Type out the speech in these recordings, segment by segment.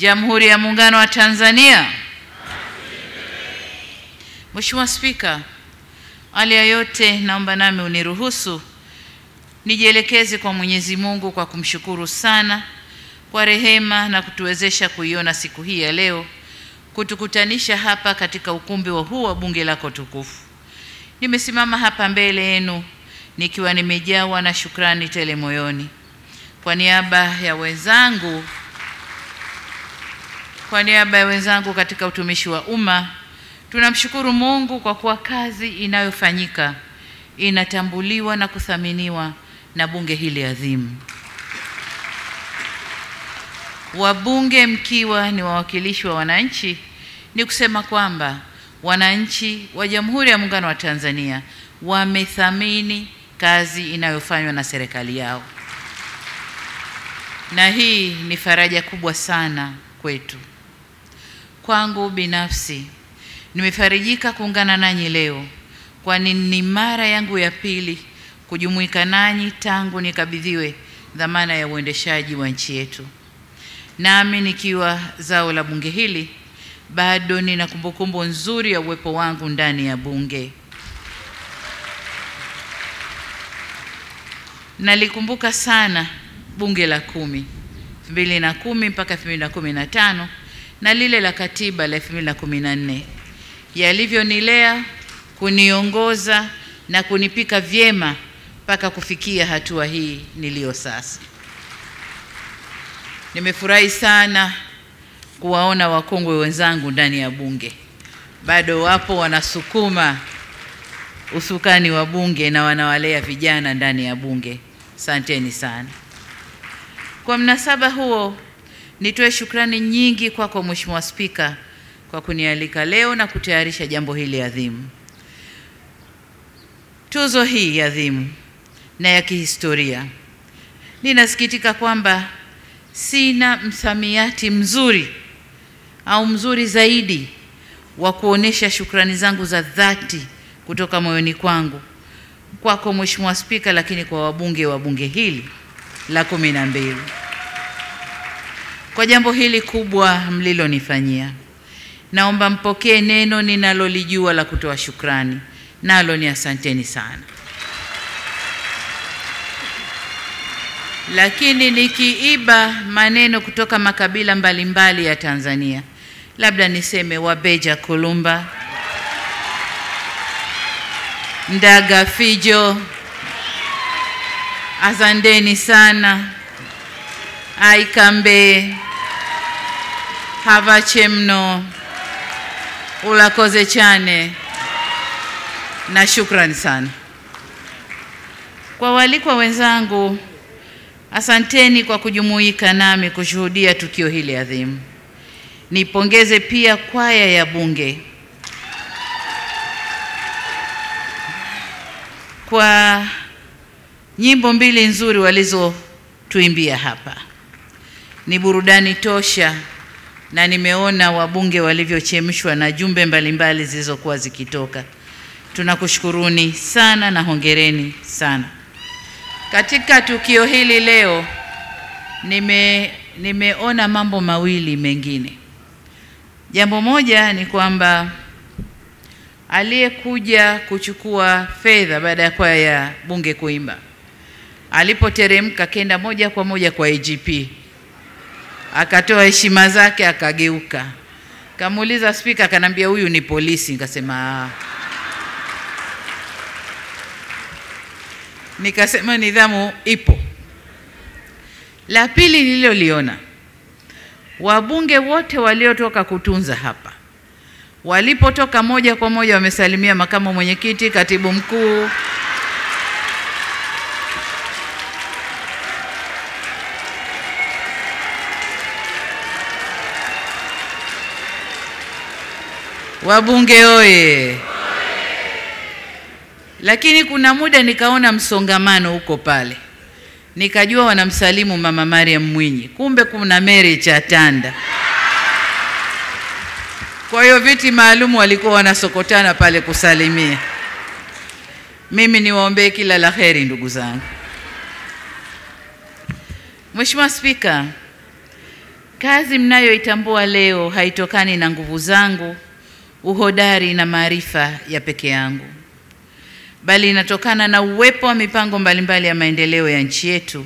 Jamhuri ya Muungano wa Tanzania. Mheshimiwa Spika, awali ya yote naomba nami uniruhusu nijielekeze kwa Mwenyezi Mungu kwa kumshukuru sana kwa rehema na kutuwezesha kuiona siku hii ya leo, kutukutanisha hapa katika ukumbi huu wa bunge lako tukufu. Nimesimama hapa mbele yenu nikiwa nimejawa na shukrani tele moyoni. Kwa niaba ya wenzangu katika utumishi wa umma, tunamshukuru Mungu kwa kuwa kazi inayofanyika inatambuliwa na kuthaminiwa na bunge hili adhimu. Wabunge mkiwa ni wawakilishi wa wananchi, ni kusema kwamba wananchi wa Jamhuri ya Muungano wa Tanzania wamethamini kazi inayofanywa na serikali yao. Na hii ni faraja kubwa sana kwetu. Kwangu binafsi, nimefarijika kuungana nanyi leo, kwani ni mara yangu ya pili kujumuika nanyi tangu nikabidhiwe dhamana ya uendeshaji wa nchi yetu. Nami nikiwa zao la bunge hili, bado nina kumbukumbu nzuri ya uwepo wangu ndani ya bunge. Nalikumbuka sana bunge la 2010 mpaka 2015 na lile la katiba la 2014, yalivyonilea, kuniongoza na kunipika vyema mpaka kufikia hatua hii nilio sasa. Nimefurahi sana kuwaona wakongwe wenzangu ndani ya bunge. Bado wapo wanasukuma usukani wa bunge na wanawalea vijana ndani ya bunge. Asanteni sana. Kwa mnasaba huo, nitoe shukrani nyingi kwako Mheshimiwa Spika kwa kunialika leo na kutayarisha jambo hili adhimu. Tuzo hii adhimu na ya kihistoria. Ninasikitika kwamba sina msamiati mzuri au mzuri zaidi wa kuonesha shukrani zangu za dhati kutoka moyoni kwangu kwako Mheshimiwa Spika, lakini kwa wabunge wa bunge hili la 12 kwa jambo hili kubwa mlilonifanyia. Naomba mpokee neno ninalolijua la kutoa shukrani, nalo ni asanteni sana. Lakini nikiiba maneno kutoka makabila mbalimbali ya Tanzania, labda niseme Wabeja Kulumba, Ndaga Fijo, azandeni sana, Aikambe, Havachemno, Ulakoze Chane, na shukrani sana. Kwa walikwa wenzangu, asanteni kwa kujumuika nami kushuhudia tukio hili adhimu. Nipongeze pia kwaya ya bunge kwa nyimbo 2 nzuri walizotuimbia hapa. Ni burudani tosha, na nimeona wabunge walivyochemshwa na jumbe mbalimbali zilizokuwa zikitoka. Tunakushukuruni sana na hongereni sana. Katika tukio hili leo nimeona mambo mawili mengine. Jambo moja ni kwamba aliyekuja kuchukua fedha baada ya kwaya ya bunge kuimba, alipoteremka kenda moja kwa moja kwa IGP, akatoa heshima zake, akageuka. Kamuuliza Spika, akanambia huyu ni polisi. Nikasema Nikasema nidhamu ipo. La pili nililoliona, wabunge wote waliotoka kutunza hapa, walipotoka moja kwa moja wamesalimia makamu mwenyekiti, katibu mkuu, wabunge oye. Lakini kuna muda nikaona msongamano huko pale, nikajua wanamsalimu Mama Mariam Mwinyi, kumbe kuna Mary Chatanda. Kwa hiyo viti maalum walikuwa wanasokotana pale kusalimia. Mimi niwaombee kila la kheri ndugu zangu. Mheshimiwa Spika, Kazi mnayoitambua leo haitokani na nguvu zangu, uhodari na maarifa ya peke yangu, bali inatokana na uwepo wa mipango mbalimbali ya maendeleo ya nchi yetu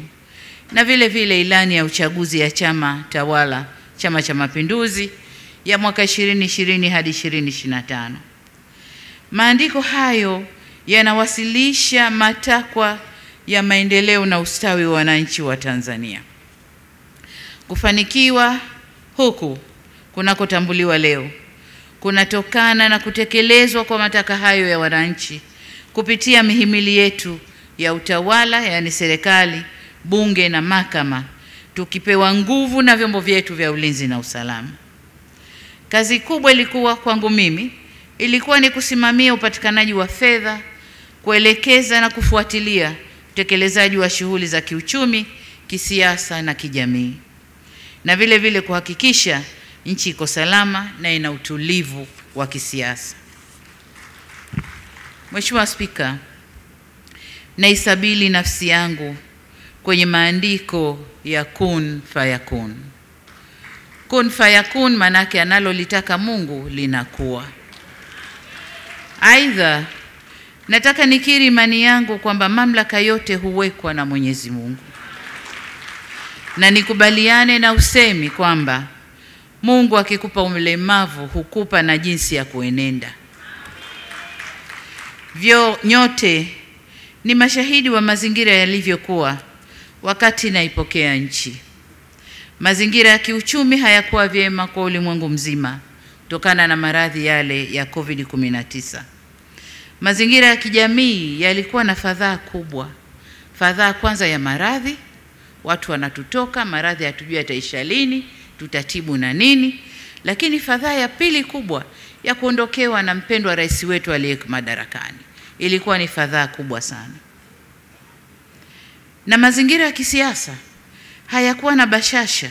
na vile vile ilani ya uchaguzi ya chama tawala, Chama cha Mapinduzi, ya mwaka 2020 hadi 2025. Maandiko hayo yanawasilisha matakwa ya maendeleo na ustawi wa wananchi wa Tanzania. Kufanikiwa huku kunakotambuliwa leo kunatokana na kutekelezwa kwa matakwa hayo ya wananchi kupitia mihimili yetu ya utawala, yani serikali, bunge na mahakama, tukipewa nguvu na vyombo vyetu vya ulinzi na usalama. Kazi kubwa ilikuwa kwangu mimi ilikuwa ni kusimamia upatikanaji wa fedha, kuelekeza na kufuatilia utekelezaji wa shughuli za kiuchumi, kisiasa na kijamii, na vile vile kuhakikisha nchi iko salama na ina utulivu wa kisiasa. Mheshimiwa Spika, naisabili nafsi yangu kwenye maandiko ya kun fayakun. Kun fayakun manake analolitaka Mungu linakuwa. Aidha, nataka nikiri imani yangu kwamba mamlaka yote huwekwa na Mwenyezi Mungu, na nikubaliane na usemi kwamba Mungu akikupa ulemavu hukupa na jinsi ya kuenenda. Nyote ni mashahidi wa mazingira yalivyokuwa wakati naipokea nchi. Mazingira ya kiuchumi hayakuwa vyema kwa ulimwengu mzima kutokana na maradhi yale ya COVID-19. Mazingira ya kijamii yalikuwa na fadhaa kubwa. Fadhaa kwanza ya maradhi, watu wanatutoka, maradhi hatujui yataisha lini, tutatibu na nini. Lakini fadhaa ya pili kubwa ya kuondokewa na mpendwa rais wetu aliyeko madarakani ilikuwa ni fadhaa kubwa sana. Na mazingira ya kisiasa hayakuwa na bashasha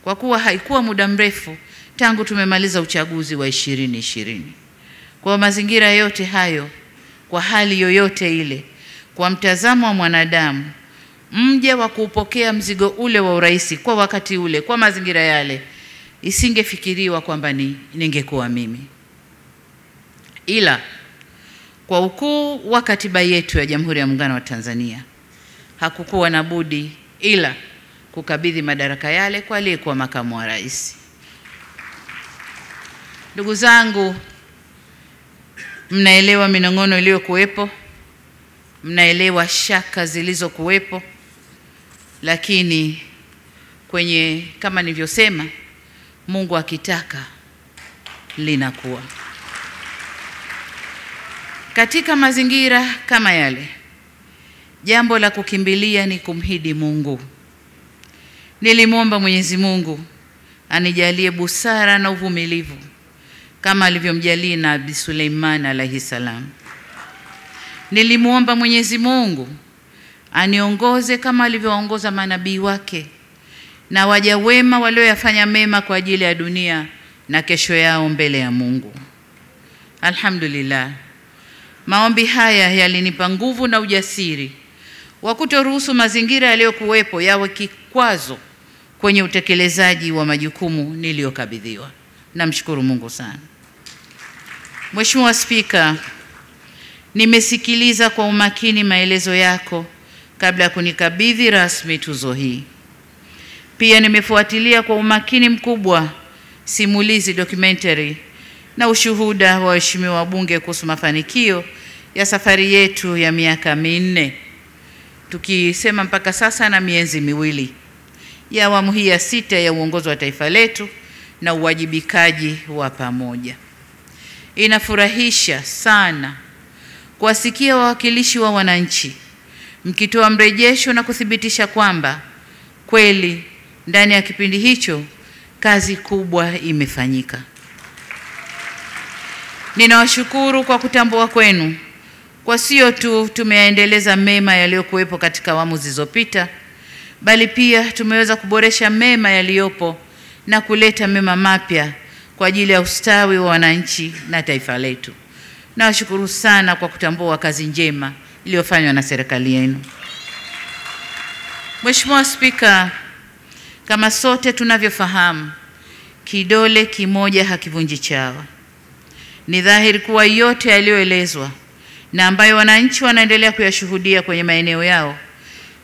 kwa kuwa haikuwa muda mrefu tangu tumemaliza uchaguzi wa 2020. Kwa mazingira yote hayo, kwa hali yoyote ile, kwa mtazamo wa mwanadamu, mje wa kupokea mzigo ule wa urais kwa wakati ule, kwa mazingira yale, isingefikiriwa kwamba ningekuwa mimi. Ila kwa ukuu wa katiba yetu ya Jamhuri ya Muungano wa Tanzania, hakukuwa na budi ila kukabidhi madaraka yale kwa aliyekuwa makamu wa rais. Ndugu zangu, mnaelewa minong'ono iliyokuwepo, mnaelewa shaka zilizokuwepo, lakini kama nilivyosema, Mungu akitaka linakuwa. Katika mazingira kama yale, jambo la kukimbilia ni kumhidi Mungu. Nilimwomba Mwenyezi Mungu anijalie busara na uvumilivu kama alivyomjalia Nabii Suleiman alayhi salam. Nilimwomba Mwenyezi Mungu aniongoze kama alivyoongoza manabii wake na waja wema walioyafanya mema kwa ajili ya dunia na kesho yao mbele ya Mungu. Alhamdulillah, maombi haya yalinipa nguvu na ujasiri wa kutoruhusu mazingira yaliyokuwepo yawe kikwazo kwenye utekelezaji wa majukumu niliyokabidhiwa. Namshukuru Mungu sana. Mheshimiwa Spika, nimesikiliza kwa umakini maelezo yako kabla ya kunikabidhi rasmi tuzo hii. Pia nimefuatilia kwa umakini mkubwa simulizi documentary na ushuhuda wa waheshimiwa wabunge kuhusu mafanikio ya safari yetu ya miaka 4, tukisema mpaka sasa na miezi 2 ya awamu hii ya 6 ya uongozi wa taifa letu na uwajibikaji wa pamoja. Inafurahisha sana kuwasikia wawakilishi wa wananchi mkitoa mrejesho na kuthibitisha kwamba kweli ndani ya kipindi hicho kazi kubwa imefanyika. Ninawashukuru kwa kutambua kwenu kwa sio tu tumeyaendeleza mema yaliyokuwepo katika awamu zilizopita, bali pia tumeweza kuboresha mema yaliyopo na kuleta mema mapya kwa ajili ya ustawi wa wananchi na taifa letu. Nawashukuru sana kwa kutambua kazi njema iliyofanywa na serikali yenu. Mheshimiwa Spika, Kama sote tunavyofahamu, kidole kimoja hakivunji chawa. Ni dhahiri kuwa yote yaliyoelezwa na ambayo wananchi wanaendelea kuyashuhudia kwenye maeneo yao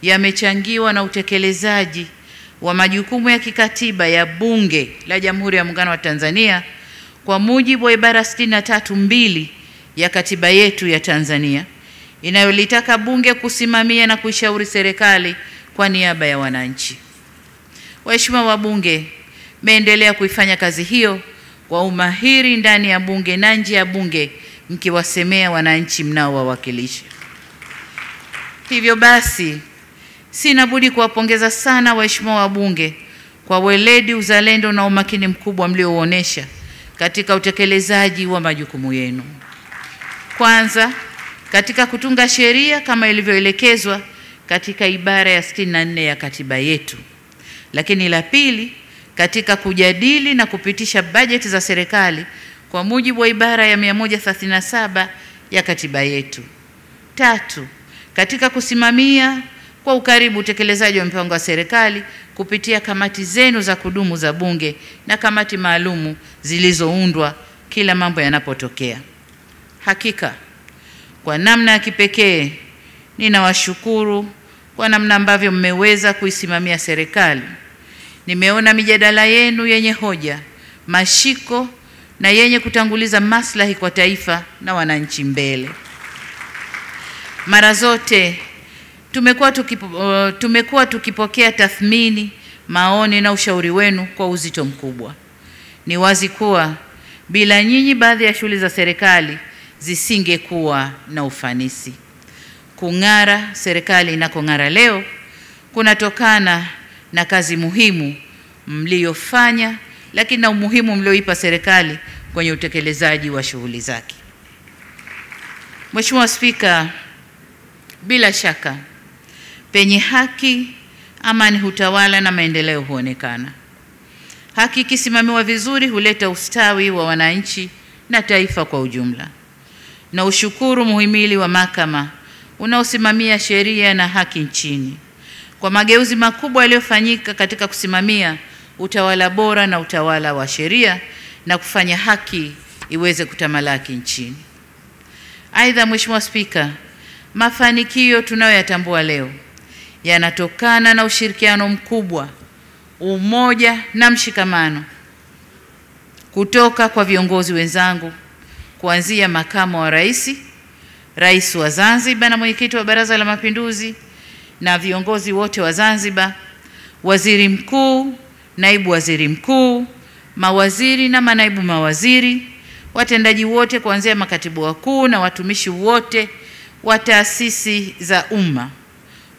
yamechangiwa na utekelezaji wa majukumu ya kikatiba ya Bunge la Jamhuri ya Muungano wa Tanzania kwa mujibu wa ibara 63(2) ya katiba yetu ya Tanzania inayolitaka Bunge kusimamia na kuishauri serikali kwa niaba ya wananchi. Waheshimiwa wabunge, mmeendelea kuifanya kazi hiyo kwa umahiri ndani ya Bunge na nje ya Bunge, mkiwasemea wananchi mnaowawakilisha. Hivyo basi, sina budi kuwapongeza sana waheshimiwa wabunge kwa weledi, uzalendo na umakini mkubwa mliouonesha katika utekelezaji wa majukumu yenu. Kwanza, katika kutunga sheria kama ilivyoelekezwa katika ibara ya 64 ya katiba yetu. Lakini la pili, katika kujadili na kupitisha bajeti za serikali kwa mujibu wa ibara ya 137 ya katiba yetu. Tatu, katika kusimamia kwa ukaribu utekelezaji wa mpango wa serikali kupitia kamati zenu za kudumu za Bunge na kamati maalumu zilizoundwa kila mambo yanapotokea. Hakika, kwa namna ya kipekee ninawashukuru kwa namna ambavyo mmeweza kuisimamia serikali. Nimeona mijadala yenu yenye hoja, mashiko na yenye kutanguliza maslahi kwa taifa na wananchi mbele. Mara zote tumekuwa tukipokea tathmini, maoni na ushauri wenu kwa uzito mkubwa. Ni wazi kuwa bila nyinyi baadhi ya shughuli za serikali zisingekuwa na ufanisi. Kung'ara serikali inakong'ara leo kunatokana na kazi muhimu mliyofanya, lakini na umuhimu mlioipa serikali kwenye utekelezaji wa shughuli zake. Mheshimiwa Spika, bila shaka penye haki, amani hutawala na maendeleo huonekana. Haki ikisimamiwa vizuri huleta ustawi wa wananchi na taifa kwa ujumla. Na ushukuru muhimili wa mahakama unaosimamia sheria na haki nchini kwa mageuzi makubwa yaliyofanyika katika kusimamia utawala bora na utawala wa sheria na kufanya haki iweze kutamalaki nchini. Aidha, Mheshimiwa Spika, mafanikio tunayoyatambua leo yanatokana na ushirikiano mkubwa, umoja na mshikamano kutoka kwa viongozi wenzangu, kuanzia makamu wa rais, rais wa Zanzibar na mwenyekiti wa Baraza la Mapinduzi na viongozi wote wa Zanzibar, waziri mkuu, naibu waziri mkuu, mawaziri na manaibu mawaziri, watendaji wote kuanzia makatibu wakuu na watumishi wote wa taasisi za umma.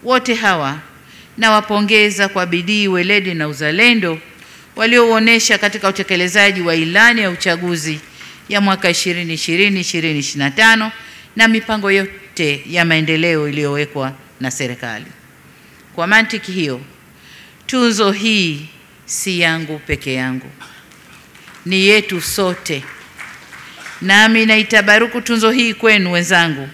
Wote hawa nawapongeza kwa bidii, weledi na uzalendo walioonesha katika utekelezaji wa ilani ya uchaguzi ya mwaka 2020-2025 na mipango yote ya maendeleo iliyowekwa na serikali. Kwa mantiki hiyo, tuzo hii si yangu peke yangu, ni yetu sote. Nami naitabaruku tuzo hii kwenu wenzangu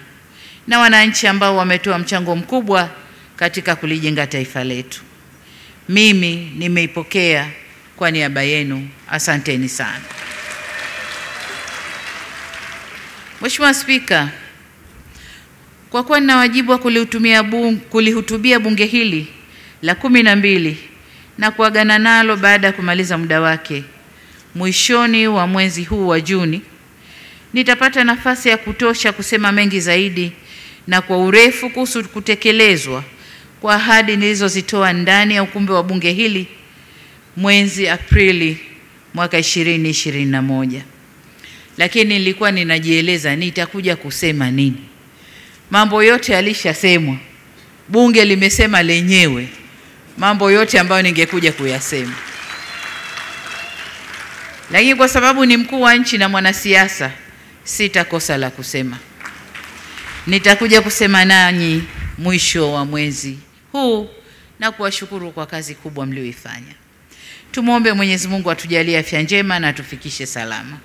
na wananchi ambao wametoa mchango mkubwa katika kulijenga taifa letu. Mimi nimeipokea kwa niaba yenu. Asanteni sana. Mheshimiwa Spika, kwa kuwa nina wajibu wa kulihutubia bunge hili la 12 na kuagana nalo baada ya kumaliza muda wake mwishoni wa mwezi huu wa Juni, nitapata nafasi ya kutosha kusema mengi zaidi na kwa urefu kuhusu kutekelezwa kwa ahadi nilizozitoa ndani ya ukumbi wa bunge hili mwezi Aprili mwaka 2021. Lakini nilikuwa ninajieleza nitakuja kusema nini. Mambo yote yalishasemwa. Bunge limesema lenyewe mambo yote ambayo ningekuja kuyasema. Lakini kwa sababu ni mkuu wa nchi na mwanasiasa, sitakosa la kusema. Nitakuja kusema nanyi mwisho wa mwezi huu na kuwashukuru kwa kazi kubwa mlioifanya. Tumuombe Mwenyezi Mungu atujalie afya njema na atufikishe salama.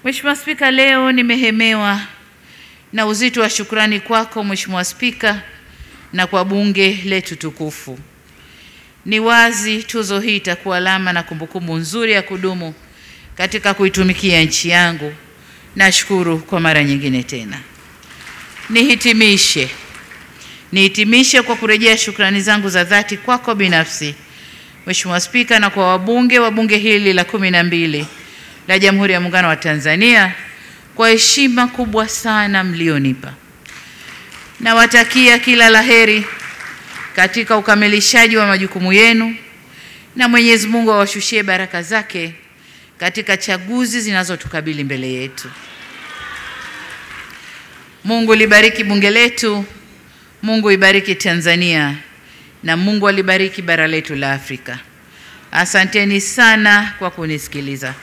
Mheshimiwa Spika, leo nimehemewa na uzito wa shukrani kwako Mheshimiwa Spika na kwa bunge letu tukufu. Ni wazi tuzo hii itakuwa alama na kumbukumbu nzuri ya kudumu katika kuitumikia nchi yangu. Nashukuru kwa mara nyingine tena. Nihitimishe kwa kurejea shukrani zangu za dhati kwako binafsi, Mheshimiwa Spika, na kwa wabunge wa bunge hili la 12 la Jamhuri ya Muungano wa Tanzania kwa heshima kubwa sana mlionipa. Nawatakia kila laheri katika ukamilishaji wa majukumu yenu, na Mwenyezi Mungu awashushie baraka zake katika chaguzi zinazotukabili mbele yetu. Mungu libariki bunge letu, Mungu ibariki Tanzania, na Mungu alibariki bara letu la Afrika. Asanteni sana kwa kunisikiliza.